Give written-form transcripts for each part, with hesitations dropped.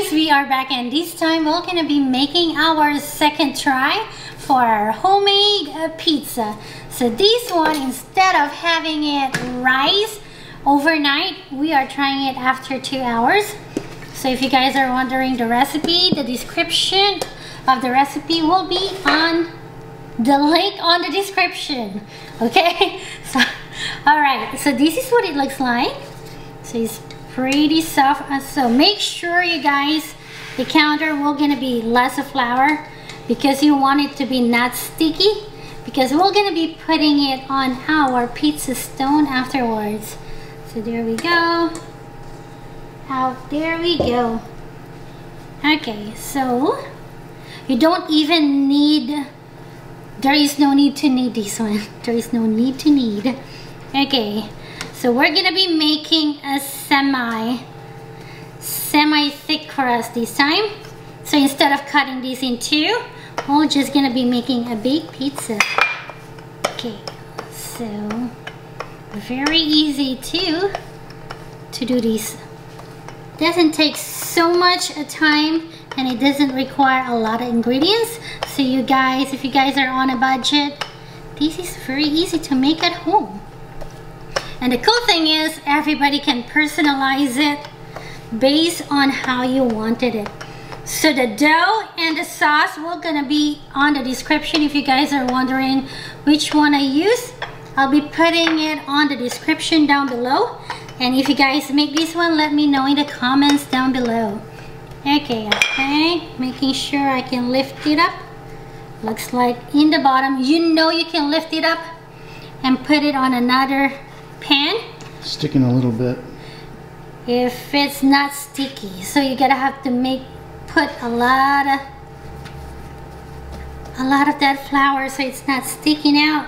guys, we are back, and this time we're gonna be making our second try for our homemade pizza. So this one, instead of having it rise overnight, we are trying it after 2 hours. So if you guys are wondering the recipe, the description of the recipe will be on the link on the description. Okay, so all right, so this is what it looks like. So it's pretty soft. So make sure you guys, the counter will gonna be less of flour because you want it to be not sticky, because we're gonna be putting it on our pizza stone afterwards. So there we go. Out there we go. Okay, so you don't even need, there is no need to knead this one. There is no need to knead. Okay, so we're gonna be making a semi thick crust this time. So instead of cutting this in two, we're just gonna be making a big pizza. Okay, so very easy to do this. Doesn't take so much time, and it doesn't require a lot of ingredients. So you guys, if you guys are on a budget, this is very easy to make at home. And the cool thing is, everybody can personalize it based on how you wanted it. So the dough and the sauce will gonna be on the description. If you guys are wondering which one I use, I'll be putting it on the description down below. And if you guys make this one, let me know in the comments down below. Okay, making sure I can lift it up. Looks like in the bottom, you know, you can lift it up and put it on another pan. Sticking a little bit. If it's not sticky, so you gotta have to put a lot of that flour so it's not sticking out.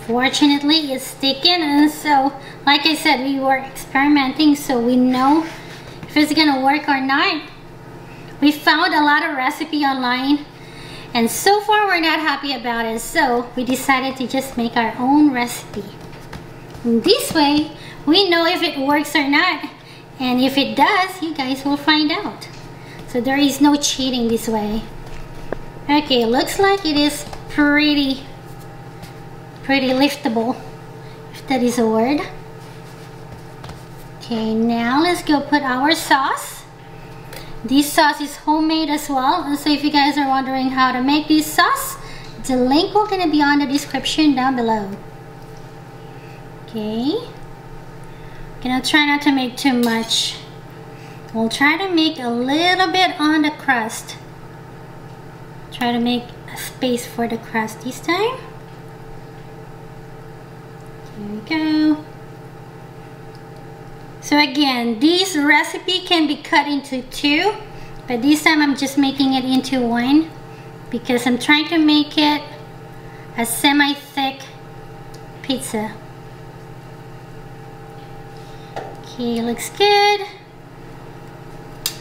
Fortunately, it's sticking, and so like I said, we were experimenting so we know if it's gonna work or not. We found a lot of recipe online, and so far we're not happy about it, so we decided to just make our own recipe. And this way we know if it works or not, and if it does, you guys will find out. So there is no cheating this way. Okay, looks like it is pretty liftable, if that is a word. Okay, now let's go put our sauce. This sauce is homemade as well, and so if you guys are wondering how to make this sauce, the link will gonna be on the description down below. Okay, gonna try not to make too much. We'll try to make a little bit on the crust. Try to make a space for the crust this time. There we go. So again, this recipe can be cut into two, but this time I'm just making it into one because I'm trying to make it a semi-thick pizza. Okay, looks good.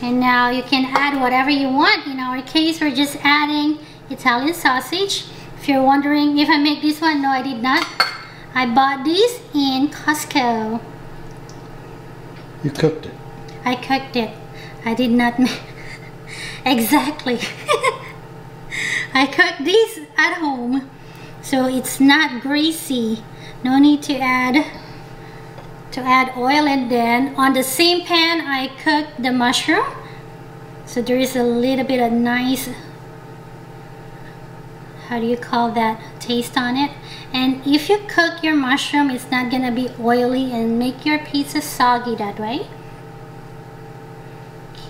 And now you can add whatever you want. In our case, we're just adding Italian sausage. If you're wondering if I make this one, no, I did not. I bought this in Costco. You cooked it. I cooked it. I did not make exactly. I cooked this at home, so it's not greasy. No need to add oil. And then on the same pan, I cooked the mushroom, so there is a little bit of nice, how do you call that, taste on it. And if you cook your mushroom, it's not gonna be oily and make your pizza soggy that way.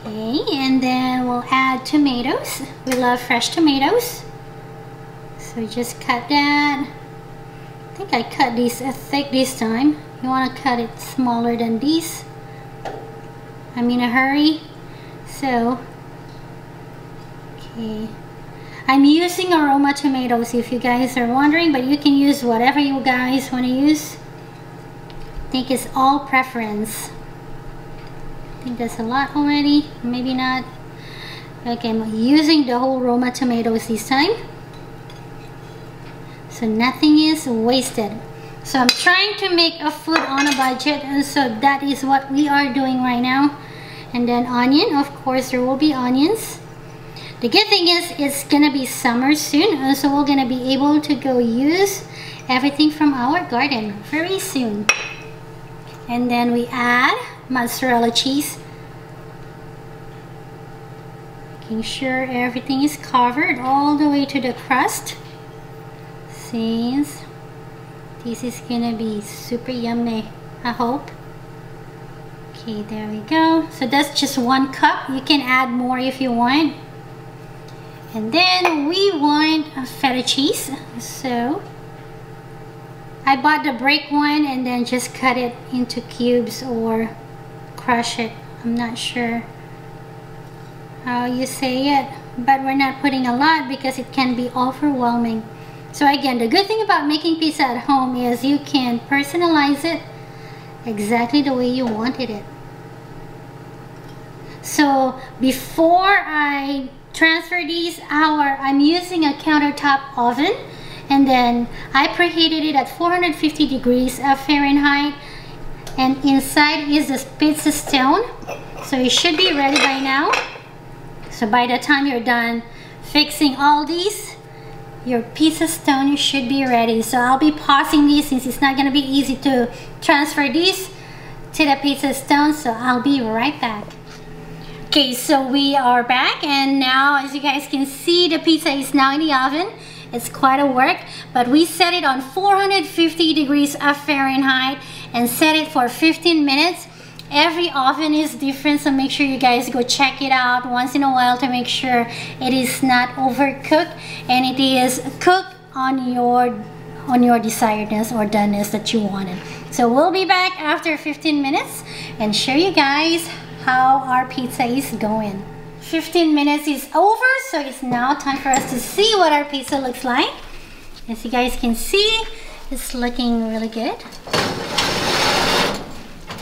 Okay, and then we'll add tomatoes. We love fresh tomatoes, so just cut that. I think I cut these thick this time. You want to cut it smaller than these. I'm in a hurry, so okay. I'm using aroma tomatoes if you guys are wondering, but you can use whatever you guys want to use. I think it's all preference. I think that's a lot already, maybe not. Okay, I'm using the whole Roma tomatoes this time, so nothing is wasted. So I'm trying to make a food on a budget, and so that is what we are doing right now. And then onion, of course there will be onions. The good thing is it's gonna be summer soon, so we're gonna be able to go use everything from our garden very soon. And then we add mozzarella cheese. Making sure everything is covered all the way to the crust, since this is gonna be super yummy, I hope. Okay, there we go. So that's just 1 cup. You can add more if you want. And then we want a feta cheese. So I bought the break one and then just cut it into cubes or crush it. I'm not sure how you say it, but we're not putting a lot because it can be overwhelming. So again, the good thing about making pizza at home is you can personalize it exactly the way you wanted it. So before I transfer these, I'm using a countertop oven, and then I preheated it at 450 degrees Fahrenheit, and inside is the pizza stone, so it should be ready by now. So by the time you're done fixing all these, your pizza stone should be ready. So I'll be pausing these since it's not going to be easy to transfer these to the pizza stone, so I'll be right back. Okay, so we are back, and now as you guys can see, the pizza is now in the oven. It's quite a work, but we set it on 450 degrees Fahrenheit and set it for 15 minutes. Every oven is different, so make sure you guys go check it out once in a while to make sure it is not overcooked and it is cooked on your desiredness or doneness that you wanted. So we'll be back after 15 minutes and show you guys how our pizza is going. 15 minutes is over, so it's now time for us to see what our pizza looks like. As you guys can see, it's looking really good.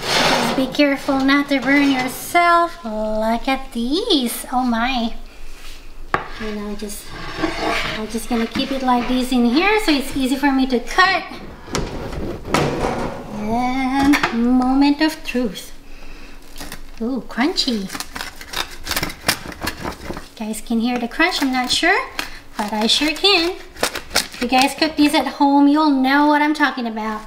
Just be careful not to burn yourself. Look at these. Oh my. And I'm just gonna keep it like this in here so it's easy for me to cut. And moment of truth. Ooh, crunchy. You guys can hear the crunch, I'm not sure, but I sure can. If you guys cook these at home, you'll know what I'm talking about.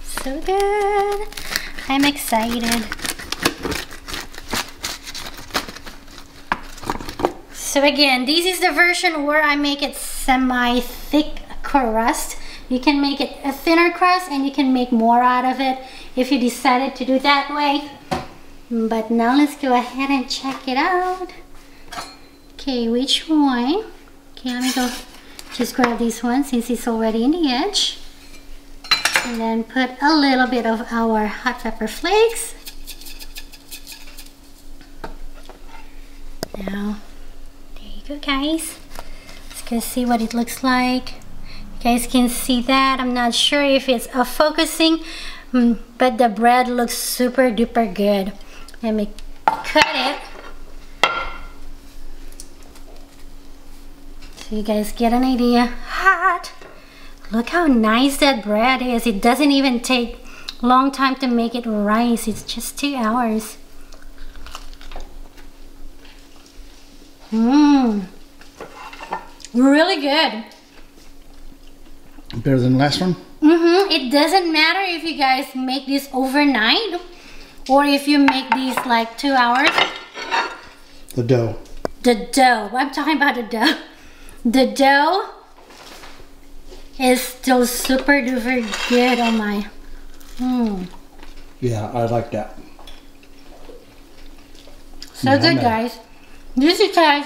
So good. I'm excited. So again, this is the version where I make it semi-thick crust. You can make it a thinner crust and you can make more out of it if you decided to do that way. But now let's go ahead and check it out. Okay, which one? Okay, let me go just grab this one since it's already in the edge. And then put a little bit of our hot pepper flakes. Now, there you go guys. Let's go see what it looks like. You guys can see that. I'm not sure if it's focusing, but the bread looks super duper good. Let me cut it so you guys get an idea. Hot. Look how nice that bread is. It doesn't even take a long time to make it rise. It's just 2 hours. Really good. Better than the last one? It doesn't matter if you guys make this overnight or if you make these like 2 hours. The dough. The dough. I'm talking about the dough. The dough is still super duper good. Oh my. Yeah, I like that. So good, guys. This you guys.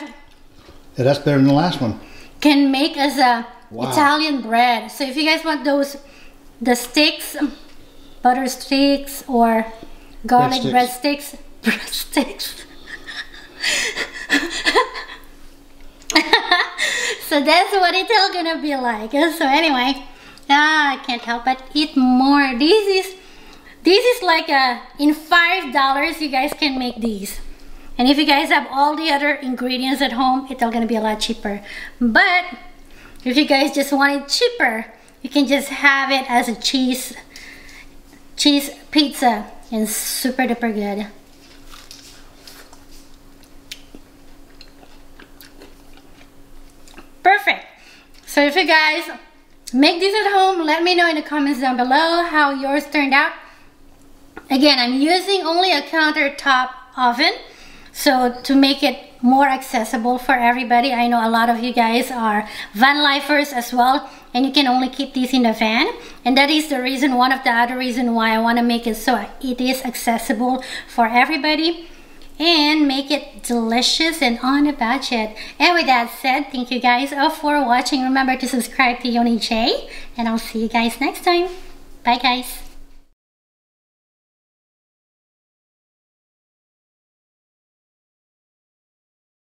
Yeah, that's better than the last one. Can make as a Italian bread. So if you guys want the sticks, butter sticks or garlic breadsticks. So that's what it's all gonna be like. So anyway, I can't help but eat more. This is like in $5 you guys can make these. And if you guys have all the other ingredients at home, it's all gonna be a lot cheaper. But if you guys just want it cheaper, you can just have it as a cheese cheese pizza and super duper good. Perfect. So if you guys make this at home, let me know in the comments down below how yours turned out. Again, I'm using only a countertop oven, so to make it more accessible for everybody. I know a lot of you guys are van lifers as well, and you can only keep these in the van, and that is the reason, one of the other reason why I want to make it so it is accessible for everybody and make it delicious and on a budget. And with that said, thank you guys all for watching. Remember to subscribe to Yonij, and I'll see you guys next time. Bye guys.